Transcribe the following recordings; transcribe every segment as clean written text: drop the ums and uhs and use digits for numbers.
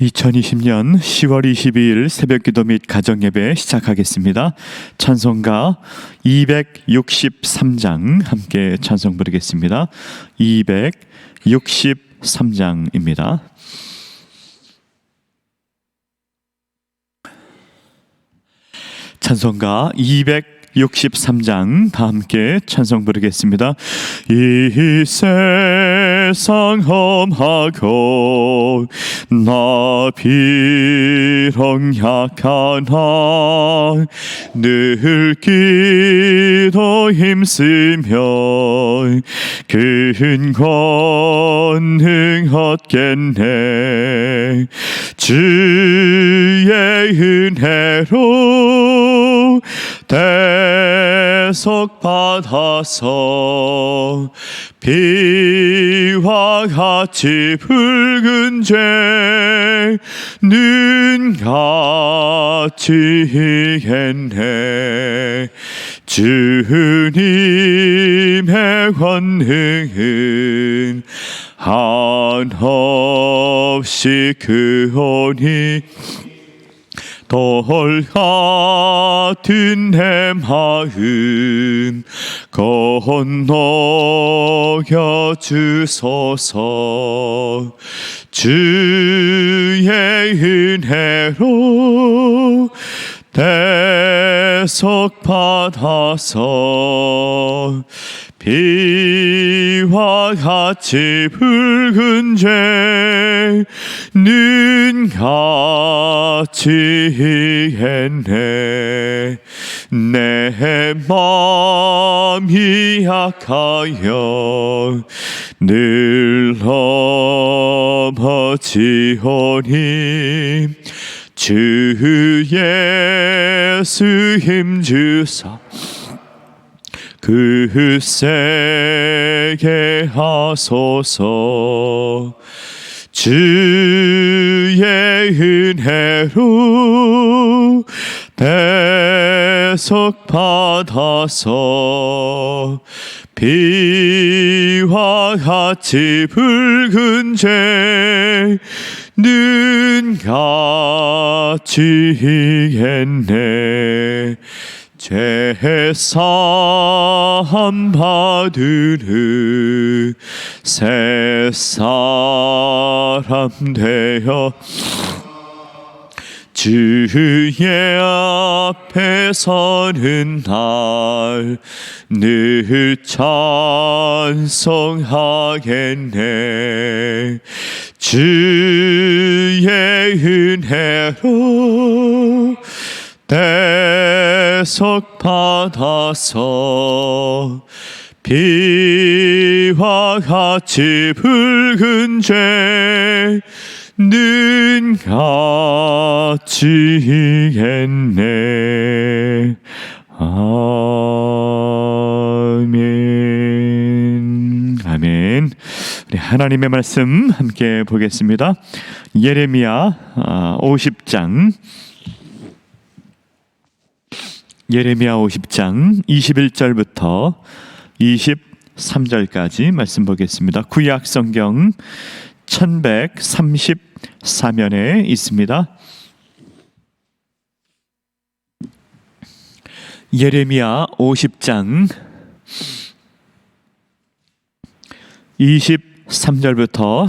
2020년 10월 22일 새벽기도 및 가정예배 시작하겠습니다. 찬송가 263장 함께 찬송 부르겠습니다. 263장입니다. 찬송가 263장 다 함께 찬송 부르겠습니다. 이 세상 험하고 나 비록 약하나 늘 기도 힘쓰며 큰 권능 얻겠네. 주의 은혜로 대속 받아서 비와 같이 붉은 죄는 같이 이겼네. 주님의 권능은 한없이 크오니 돌 같은 내 마음 건너겨 주소서. 주의 은혜로 대속 받아서 비와 같이 붉은 죄는 같이 이겼네. 내 마음이 약하여 늘 넘어지오니 주 예수 힘주사 그 세게 하소서. 주의 은혜로 대속 받아서 비와 같이 붉은 죄는 같이 이겼네. 제사함 받으는 새 사람 되어 주의 앞에 서는 날 늘 찬송하겠네. 주의 은혜로 대속 받아서 비와 같이 붉은 죄는 같이 이겼네. 아멘. 아멘. 우리 하나님의 말씀 함께 보겠습니다. 예레미야 50장 예레미야 50장 21절부터 23절까지 말씀 보겠습니다. 구약 성경 1134면에 있습니다. 예레미야 50장 23절부터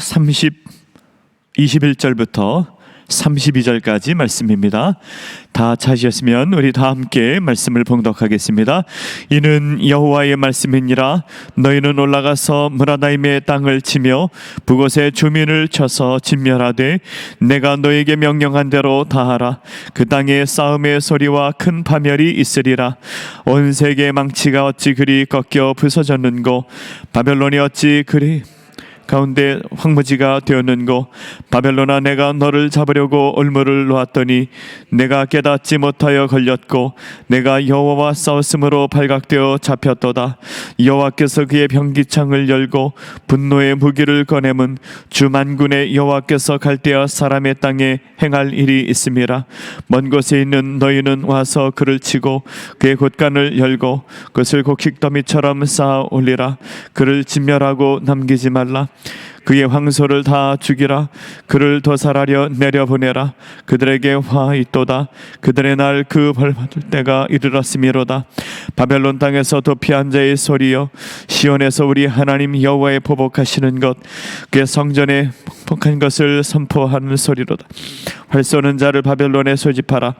21절부터 32절까지 말씀입니다. 다 찾으셨으면 우리 다 함께 말씀을 봉독하겠습니다. 이는 여호와의 말씀이니라. 너희는 올라가서 무라다임의 땅을 치며 그곳의 주민을 쳐서 진멸하되 내가 너에게 명령한 대로 다 하라. 그 땅에 싸움의 소리와 큰 파멸이 있으리라. 온 세계의 망치가 어찌 그리 꺾여 부서졌는고 바벨론이 어찌 그리 가운데 황무지가 되었는고 바벨론아 내가 너를 잡으려고 올무를 놓았더니 내가 깨닫지 못하여 걸렸고 내가 여호와와 싸웠으므로 발각되어 잡혔도다. 여호와께서 그의 병기창을 열고 분노의 무기를 꺼내문 주 만군의 여호와께서 갈대아 사람의 땅에 행할 일이 있음이라. 먼 곳에 있는 너희는 와서 그를 치고 그의 곳간을 열고 그것을 곡식더미처럼 쌓아 올리라. 그를 진멸하고 남기지 말라. 그의 황소를 다 죽이라. 그를 도살하려 내려보내라. 그들에게 화 있도다. 그들의 날 그 벌받을 때가 이르렀음이로다. 바벨론 땅에서 도피한 자의 소리여, 시온에서 우리 하나님 여호와의 보복하시는 것, 그의 성전에 복한 것을 선포하는 소리로다. 활 쏘는 자를 바벨론에 소집하라.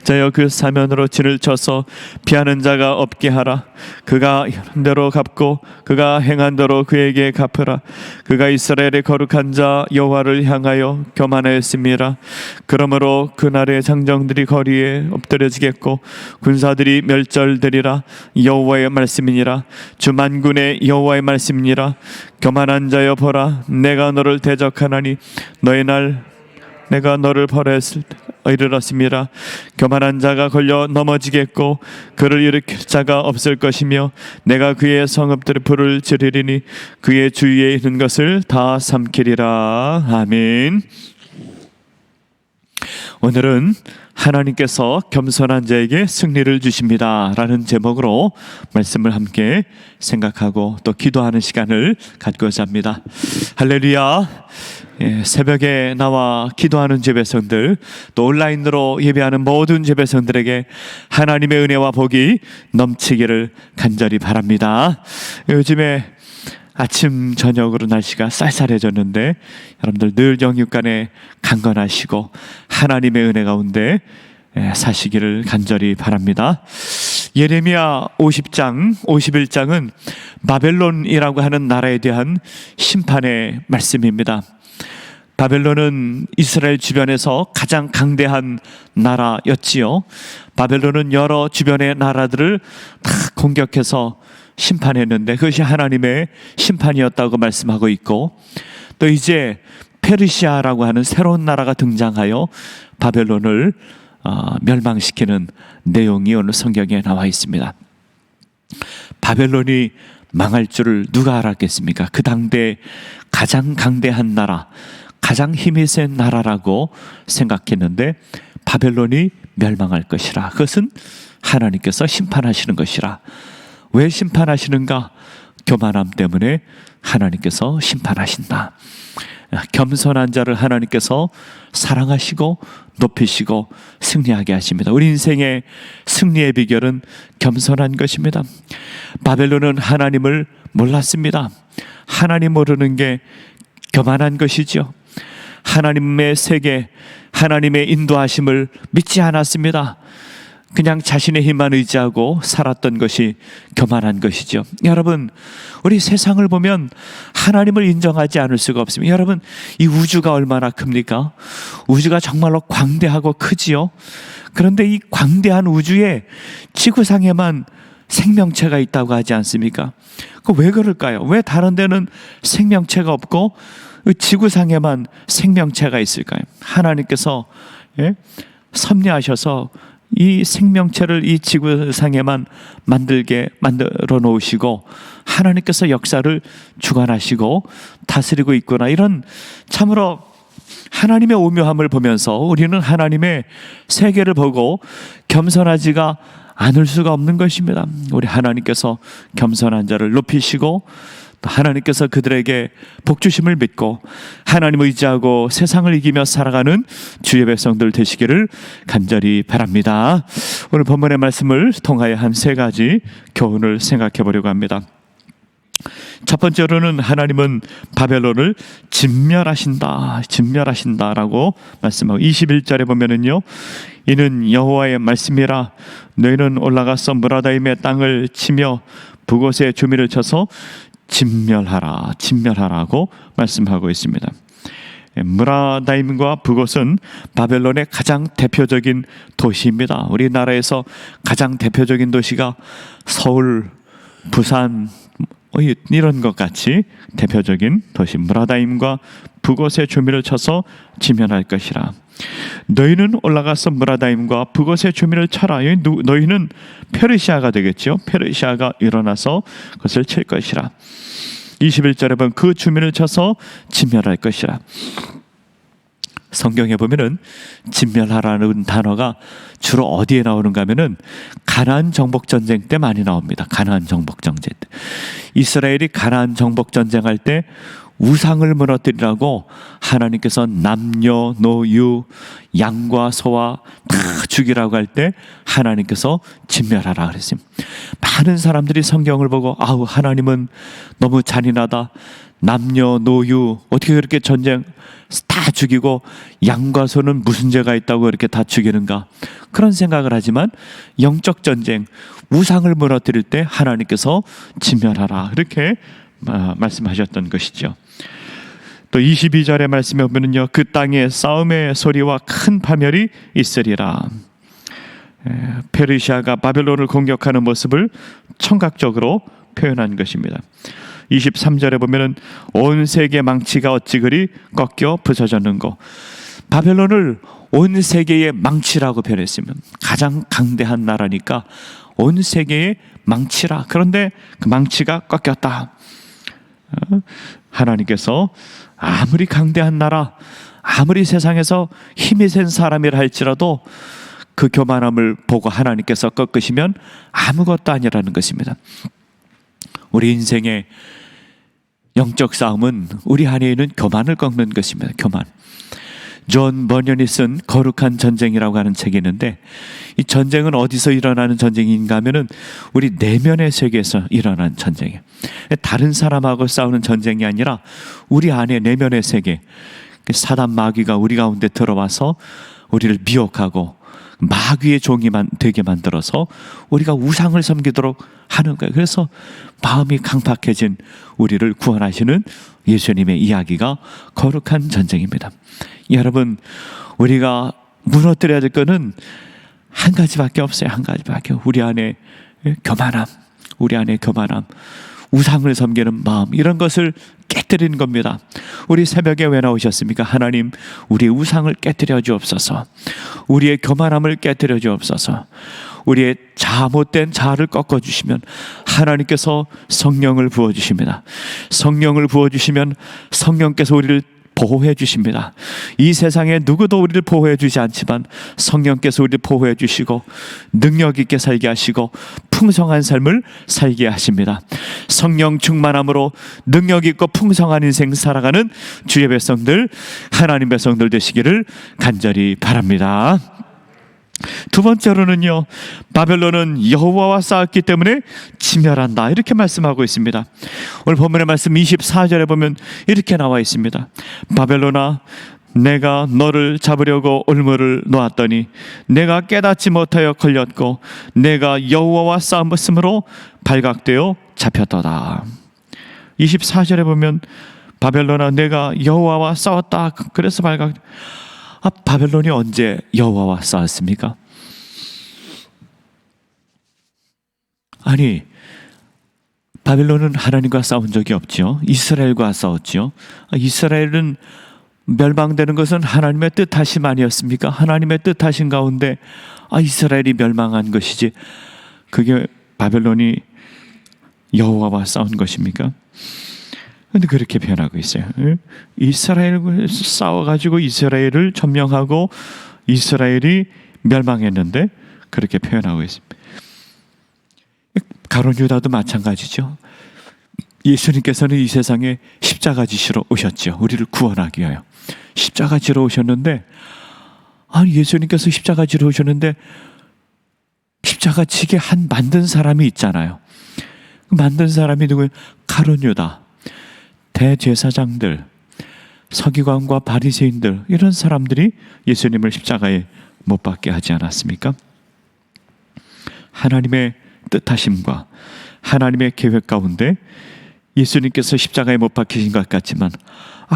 자여 그 사면으로 진을 쳐서 피하는 자가 없게 하라. 그가 행한 대로 갚고 그가 행한 대로 그에게 갚으라. 그가 이스라엘의 거룩한 자 여호와를 향하여 교만하였음이라. 그러므로 그날의 장정들이 거리에 엎드려지겠고 군사들이 멸절되리라. 여호와의 말씀이니라. 주 만군의 여호와의 말씀이니라. 교만한 자여 보라, 내가 너를 대적하나니 너의 날 내가 너를 벌했을 때 이르렀음이라. 교만한 자가 걸려 넘어지겠고 그를 일으킬 자가 없을 것이며 내가 그의 성읍들의 불을 지르리니 그의 주위에 있는 것을 다 삼키리라. 아멘. 오늘은 하나님께서 겸손한 자에게 승리를 주십니다 라는 제목으로 말씀을 함께 생각하고 또 기도하는 시간을 갖고자 합니다. 할렐루야. 새벽에 나와 기도하는 예배성들, 또 온라인으로 예배하는 모든 예배성들에게 하나님의 은혜와 복이 넘치기를 간절히 바랍니다. 요즘에 아침 저녁으로 날씨가 쌀쌀해졌는데 여러분들 늘 영육간에 강건하시고 하나님의 은혜 가운데 사시기를 간절히 바랍니다. 예레미야 50장 51장은 바벨론이라고 하는 나라에 대한 심판의 말씀입니다. 바벨론은 이스라엘 주변에서 가장 강대한 나라였지요. 바벨론은 여러 주변의 나라들을 다 공격해서 심판했는데 그것이 하나님의 심판이었다고 말씀하고 있고, 또 이제 페르시아라고 하는 새로운 나라가 등장하여 바벨론을 멸망시키는 내용이 오늘 성경에 나와 있습니다. 바벨론이 망할 줄을 누가 알았겠습니까? 그 당대 가장 강대한 나라, 가장 힘이 센 나라라고 생각했는데 바벨론이 멸망할 것이라. 그것은 하나님께서 심판하시는 것이라. 왜 심판하시는가? 교만함 때문에 하나님께서 심판하신다. 겸손한 자를 하나님께서 사랑하시고 높이시고 승리하게 하십니다. 우리 인생의 승리의 비결은 겸손한 것입니다. 바벨론은 하나님을 몰랐습니다. 하나님 모르는 게 교만한 것이죠. 하나님의 세계, 하나님의 인도하심을 믿지 않았습니다. 그냥 자신의 힘만 의지하고 살았던 것이 교만한 것이죠. 여러분, 우리 세상을 보면 하나님을 인정하지 않을 수가 없습니다. 여러분, 이 우주가 얼마나 큽니까? 우주가 정말로 광대하고 크지요. 그런데 이 광대한 우주에 지구상에만 생명체가 있다고 하지 않습니까? 왜 그럴까요? 왜 다른 데는 생명체가 없고 지구상에만 생명체가 있을까요? 하나님께서 섭리하셔서 이 생명체를 이 지구상에만 만들어 놓으시고 하나님께서 역사를 주관하시고 다스리고 있구나, 이런 참으로 하나님의 오묘함을 보면서 우리는 하나님의 세계를 보고 겸손하지가 않을 수가 없는 것입니다. 우리 하나님께서 겸손한 자를 높이시고 하나님께서 그들에게 복주심을 믿고 하나님 의지하고 세상을 이기며 살아가는 주의 백성들 되시기를 간절히 바랍니다. 오늘 본문의 말씀을 통하여 한 세 가지 교훈을 생각해 보려고 합니다. 첫 번째로는 하나님은 바벨론을 진멸하신다라고 말씀하고 21절에 보면은요, 이는 여호와의 말씀이라. 너희는 올라가서 무라다임의 땅을 치며 북곳에 주미를 쳐서 진멸하라고 말씀하고 있습니다. 무라다임과 북곳은 바벨론의 가장 대표적인 도시입니다. 우리나라에서 가장 대표적인 도시가 서울, 부산 이런 것 같이 대표적인 도시 무라다임과 북곳에 주미를 쳐서 진멸할 것이라. 너희는 올라가서 무라다임과 북곳에 주미를 쳐라. 너희는 페르시아가 되겠죠. 페르시아가 일어나서 그것을 칠 것이라. 21절에 보면 그 주민을 쳐서 진멸할 것이라. 성경에 보면은 진멸하라는 단어가 주로 어디에 나오는가 하면은 가나안 정복 전쟁 때 많이 나옵니다. 가나안 정복 전쟁 때. 이스라엘이 가나안 정복 전쟁할 때 우상을 무너뜨리라고 하나님께서 남녀노유 양과 소와 다 죽이라고 할 때 하나님께서 진멸하라 그랬습니다. 많은 사람들이 성경을 보고 아우 하나님은 너무 잔인하다. 남녀노유 어떻게 그렇게 전쟁 다 죽이고 양과 소는 무슨 죄가 있다고 이렇게 다 죽이는가, 그런 생각을 하지만 영적 전쟁 우상을 무너뜨릴 때 하나님께서 진멸하라 이렇게 말씀하셨던 것이죠. 또 22절의 말씀에 보면요, 그 땅에 싸움의 소리와 큰 파멸이 있으리라. 페르시아가 바벨론을 공격하는 모습을 청각적으로 표현한 것입니다. 23절에 보면은 온 세계 망치가 어찌 그리 꺾여 부서졌는고. 바벨론을 온 세계의 망치라고 표현했으면 가장 강대한 나라니까 온 세계의 망치라. 그런데 그 망치가 꺾였다. 하나님께서 아무리 강대한 나라, 아무리 세상에서 힘이 센 사람이라 할지라도 그 교만함을 보고 하나님께서 꺾으시면 아무것도 아니라는 것입니다. 우리 인생의 영적 싸움은 우리 안에 있는 교만을 꺾는 것입니다. 교만. 존 버년이 쓴 거룩한 전쟁이라고 하는 책이 있는데, 이 전쟁은 어디서 일어나는 전쟁인가 하면은 우리 내면의 세계에서 일어나는 전쟁이에요. 다른 사람하고 싸우는 전쟁이 아니라 우리 안에 내면의 세계, 사단 마귀가 우리 가운데 들어와서 우리를 미혹하고 마귀의 종이 되게 만들어서 우리가 우상을 섬기도록 하는 거예요. 그래서 마음이 강팍해진 우리를 구원하시는 예수님의 이야기가 거룩한 전쟁입니다. 여러분, 우리가 무너뜨려야 될 것은 한 가지밖에 없어요. 한 가지밖에. 우리 안에 교만함, 우리 안에 교만함, 우상을 섬기는 마음, 이런 것을 깨뜨리는 겁니다. 우리 새벽에 왜 나오셨습니까? 하나님, 우리의 우상을 깨뜨려 주옵소서. 우리의 교만함을 깨뜨려 주옵소서. 우리의 잘못된 자아를 꺾어주시면 하나님께서 성령을 부어주십니다. 성령을 부어주시면 성령께서 우리를 보호해 주십니다. 이 세상에 누구도 우리를 보호해 주지 않지만 성령께서 우리를 보호해 주시고 능력 있게 살게 하시고 풍성한 삶을 살게 하십니다. 성령 충만함으로 능력 있고 풍성한 인생 살아가는 주의 백성들, 하나님 백성들 되시기를 간절히 바랍니다. 두 번째로는요, 바벨론은 여호와와 싸웠기 때문에 진멸한다 이렇게 말씀하고 있습니다. 오늘 본문의 말씀 24절에 보면 이렇게 나와 있습니다. 바벨론아, 내가 너를 잡으려고 올무를 놓았더니 내가 깨닫지 못하여 걸렸고 내가 여호와와 싸움으로 발각되어 잡혔도다. 24절에 보면 바벨론아, 내가 여호와와 싸웠다. 그래서 발각. 바벨론이 언제 여호와와 싸웠습니까? 아니, 바벨론은 하나님과 싸운 적이 없죠. 이스라엘과 싸웠죠. 이스라엘은 멸망되는 것은 하나님의 뜻하심 아니었습니까? 하나님의 뜻하신 가운데 이스라엘이 멸망한 것이지, 그게 바벨론이 여호와와 싸운 것입니까? 근데 그렇게 표현하고 있어요. 이스라엘과 싸워가지고 이스라엘을 점령하고 이스라엘이 멸망했는데 그렇게 표현하고 있습니다. 가룟 유다도 마찬가지죠. 예수님께서는 이 세상에 십자가 지시러 오셨죠. 우리를 구원하기 위하여 십자가 지러 오셨는데, 예수님께서 십자가 지러 오셨는데 십자가 지게 만든 사람이 있잖아요. 만든 사람이 누구예요? 가룟 유다, 대제사장들, 서기관과 바리새인들, 이런 사람들이 예수님을 십자가에 못 박게 하지 않았습니까? 하나님의 뜻하심과 하나님의 계획 가운데 예수님께서 십자가에 못 박히신 것 같지만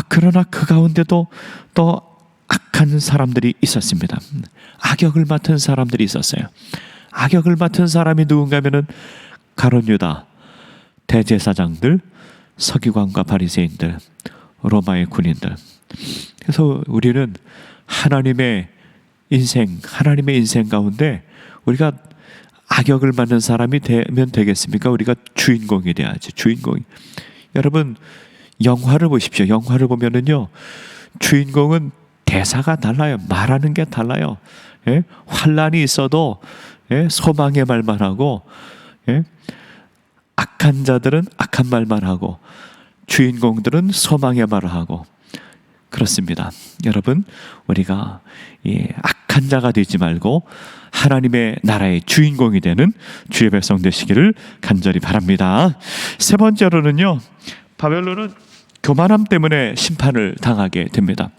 그러나 그 가운데도 또 악한 사람들이 있었습니다. 악역을 맡은 사람들이 있었어요. 악역을 맡은 사람이 누군가 하면은 가룟 유다, 대제사장들, 서기관과 바리새인들, 로마의 군인들. 그래서 우리는 하나님의 인생 가운데 우리가 악역을 맡는 사람이 되면 되겠습니까? 우리가 주인공이 돼야지. 주인공이. 여러분, 영화를 보십시오. 영화를 보면은요, 주인공은 대사가 달라요. 말하는 게 달라요. 예? 환난이 있어도 소망의 말만 하고, 악한 자들은 악한 말만 하고, 주인공들은 소망의 말을 하고, 그렇습니다. 여러분, 우리가 악한 자가 되지 말고 하나님의 나라의 주인공이 되는 주의 백성 되시기를 간절히 바랍니다. 세 번째로는요, 바벨론은 교만함 때문에 심판을 당하게 됩니다.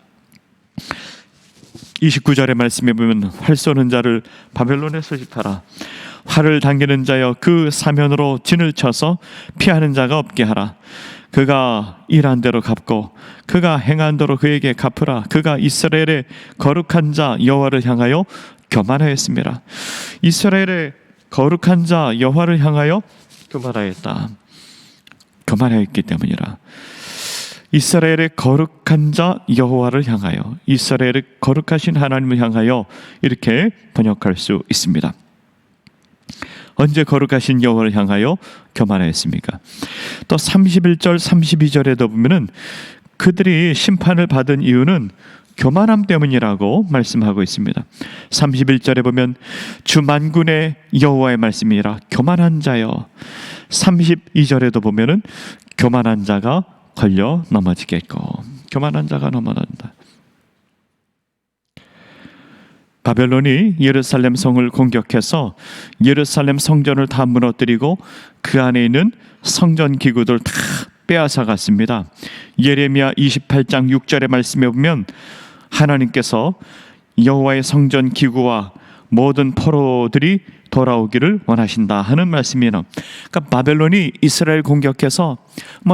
29절의 말씀에 보면 활 쏘는 자를 바벨론에 소집하라. 활을 당기는 자여 그 사면으로 진을 쳐서 피하는 자가 없게 하라. 그가 일한 대로 갚고 그가 행한 대로 그에게 갚으라. 그가 이스라엘의 거룩한 자 여호와를 향하여 교만하였습니다. 이스라엘의 거룩한 자 여호와를 향하여 교만하였다. 교만하였기 때문이라. 이스라엘의 거룩한 자 여호와를 향하여, 이스라엘의 거룩하신 하나님을 향하여, 이렇게 번역할 수 있습니다. 언제 거룩하신 여호와를 향하여 교만하였습니까? 또 31절 32절에도 보면은 그들이 심판을 받은 이유는 교만함 때문이라고 말씀하고 있습니다. 31절에 보면 주 만군의 여호와의 말씀이라 교만한 자여. 32절에도 보면은 교만한 자가 걸려 넘어지겠고, 교만한 자가 넘어진다. 바벨론이 예루살렘 성을 공격해서 예루살렘 성전을 다 무너뜨리고 그 안에 있는 성전 기구들 다 빼앗아 갔습니다. 예레미야 28장 6절의 말씀에 보면 하나님께서 여호와의 성전 기구와 모든 포로들이 돌아오기를 원하신다 하는 말씀이에요. 그러니까 바벨론이 이스라엘 공격해서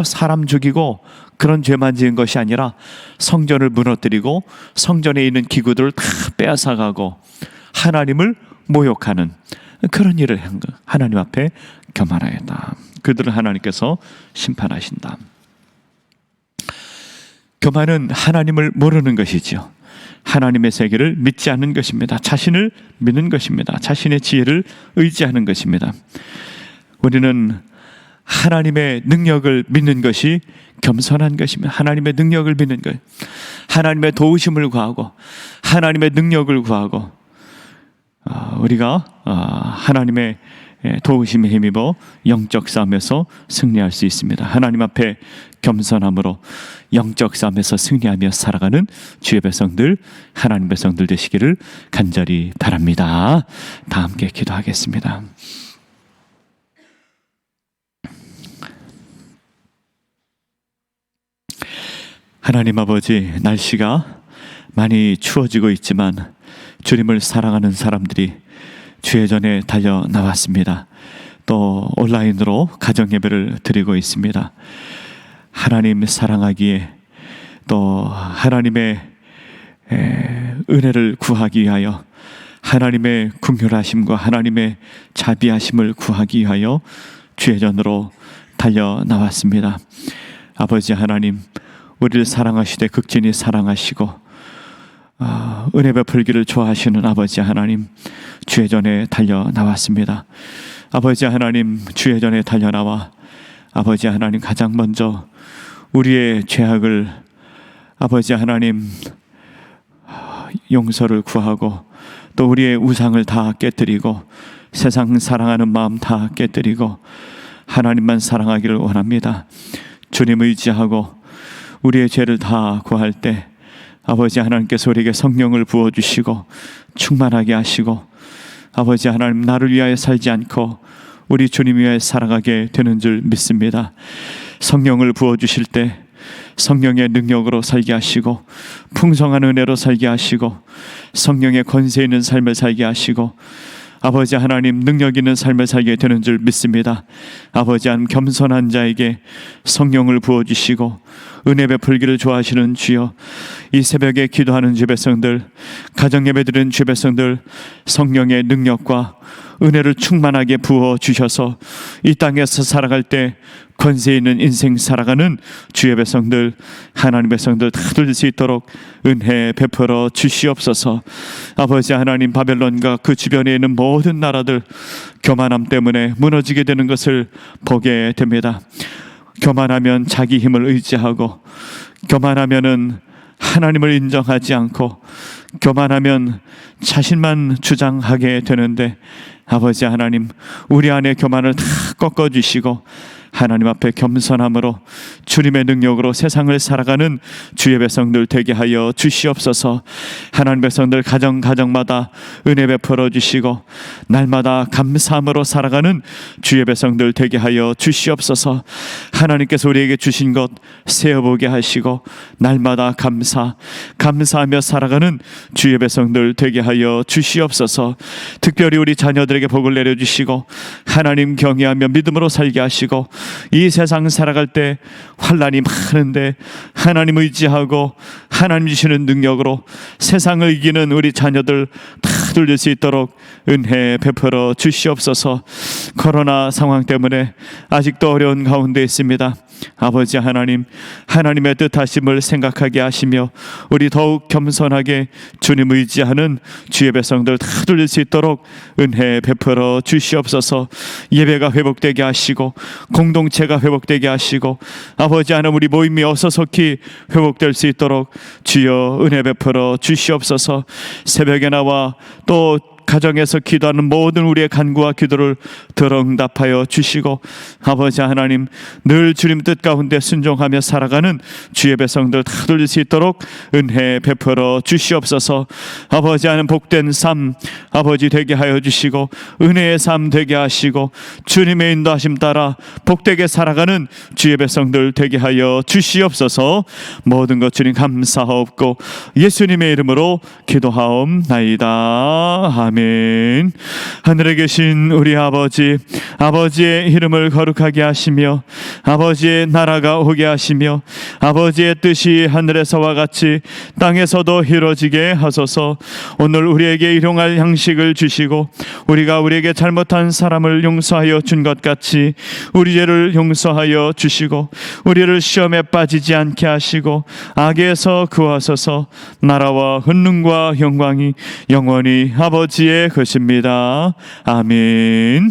사람 죽이고 그런 죄만 지은 것이 아니라 성전을 무너뜨리고 성전에 있는 기구들을 다 빼앗아가고 하나님을 모욕하는 그런 일을 한 거. 하나님 앞에 교만하였다. 그들을 하나님께서 심판하신다. 교만은 하나님을 모르는 것이지요. 하나님의 세계를 믿지 않는 것입니다. 자신을 믿는 것입니다. 자신의 지혜를 의지하는 것입니다. 우리는 하나님의 능력을 믿는 것이 겸손한 것입니다. 하나님의 능력을 믿는 것, 하나님의 도우심을 구하고 하나님의 능력을 구하고 우리가 하나님의 도우심에 힘입어 영적 싸움에서 승리할 수 있습니다. 하나님 앞에 겸손함으로 영적 싸움에서 승리하며 살아가는 주의 백성들, 하나님 백성들 되시기를 간절히 바랍니다. 다 함께 기도하겠습니다. 하나님 아버지, 날씨가 많이 추워지고 있지만 주님을 사랑하는 사람들이 주의 전에 달려 나왔습니다. 또 온라인으로 가정 예배를 드리고 있습니다. 하나님 사랑하기에, 또 하나님의 은혜를 구하기 위하여, 하나님의 긍휼하심과 하나님의 자비하심을 구하기 위하여 주의 전으로 달려 나왔습니다. 아버지 하나님, 우리를 사랑하시되 극진히 사랑하시고 은혜 베풀기를 좋아하시는 아버지 하나님, 주의 전에 달려 나왔습니다. 아버지 하나님, 주의 전에 달려 나와 아버지 하나님, 가장 먼저 우리의 죄악을 아버지 하나님 용서를 구하고, 또 우리의 우상을 다 깨뜨리고 세상 사랑하는 마음 다 깨뜨리고 하나님만 사랑하기를 원합니다. 주님 의지하고 우리의 죄를 다 구할 때 아버지 하나님께서 우리에게 성령을 부어주시고 충만하게 하시고, 아버지 하나님, 나를 위하여 살지 않고 우리 주님 위하여 살아가게 되는 줄 믿습니다. 성령을 부어주실 때 성령의 능력으로 살게 하시고 풍성한 은혜로 살게 하시고 성령의 권세 있는 삶을 살게 하시고 아버지 하나님, 능력 있는 삶을 살게 되는 줄 믿습니다. 아버지 하나님, 겸손한 자에게 성령을 부어주시고 은혜 베풀기를 좋아하시는 주여, 이 새벽에 기도하는 주 백성들, 가정 예배 드리는 주 백성들, 성령의 능력과 은혜를 충만하게 부어주셔서 이 땅에서 살아갈 때 권세 있는 인생 살아가는 주의 백성들, 하나님 백성들 다 될 수 있도록 은혜 베풀어 주시옵소서. 아버지 하나님, 바벨론과 그 주변에 있는 모든 나라들 교만함 때문에 무너지게 되는 것을 보게 됩니다. 교만하면 자기 힘을 의지하고, 교만하면은 하나님을 인정하지 않고 교만하면 자신만 주장하게 되는데, 아버지 하나님, 우리 안에 교만을 다 꺾어주시고 하나님 앞에 겸손함으로 주님의 능력으로 세상을 살아가는 주의 백성들 되게 하여 주시옵소서. 하나님 백성들 가정마다 은혜 베풀어 주시고 날마다 감사함으로 살아가는 주의 백성들 되게 하여 주시옵소서. 하나님께서 우리에게 주신 것 세어보게 하시고 날마다 감사하며 살아가는 주의 백성들 되게 하여 주시옵소서. 특별히 우리 자녀들에게 복을 내려주시고 하나님 경외하며 믿음으로 살게 하시고, 이 세상 살아갈 때 환난이 많은데 하나님 의지하고 하나님 주시는 능력으로 세상을 이기는 우리 자녀들 다 돌릴 수 있도록 은혜 베풀어 주시옵소서. 코로나 상황 때문에 아직도 어려운 가운데 있습니다. 아버지 하나님, 하나님의 뜻하심을 생각하게 하시며 우리 더욱 겸손하게 주님 의지하는 주의 백성들 다 돌릴 수 있도록 은혜 베풀어 주시옵소서. 예배가 회복되게 하시고 공동체가 회복되게 하시고 아버지 하나님, 우리 모임이 어서속히 회복될 수 있도록 주여 은혜 베풀어 주시옵소서. 새벽에 나와 또 가정에서 기도하는 모든 우리의 간구와 기도를 들어 응답하여 주시고, 아버지 하나님, 늘 주님 뜻 가운데 순종하며 살아가는 주의 백성들 다 돌릴 수 있도록 은혜 베풀어 주시옵소서. 아버지 하나님, 복된 삶 아버지 되게 하여 주시고 은혜의 삶 되게 하시고 주님의 인도하심 따라 복되게 살아가는 주의 백성들 되게 하여 주시옵소서. 모든 것 주님 감사하옵고 예수님의 이름으로 기도하옵나이다. 아멘. 하늘에 계신 우리 아버지, 아버지의 이름을 거룩하게 하시며 아버지의 나라가 오게 하시며 아버지의 뜻이 하늘에서와 같이 땅에서도 이루어지게 하소서. 오늘 우리에게 일용할 양식을 주시고 우리가 우리에게 잘못한 사람을 용서하여 준 것 같이 우리 죄를 용서하여 주시고 우리를 시험에 빠지지 않게 하시고 악에서 구하소서. 나라와 권능과 영광이 영원히 아버지의 것입니다. 아멘.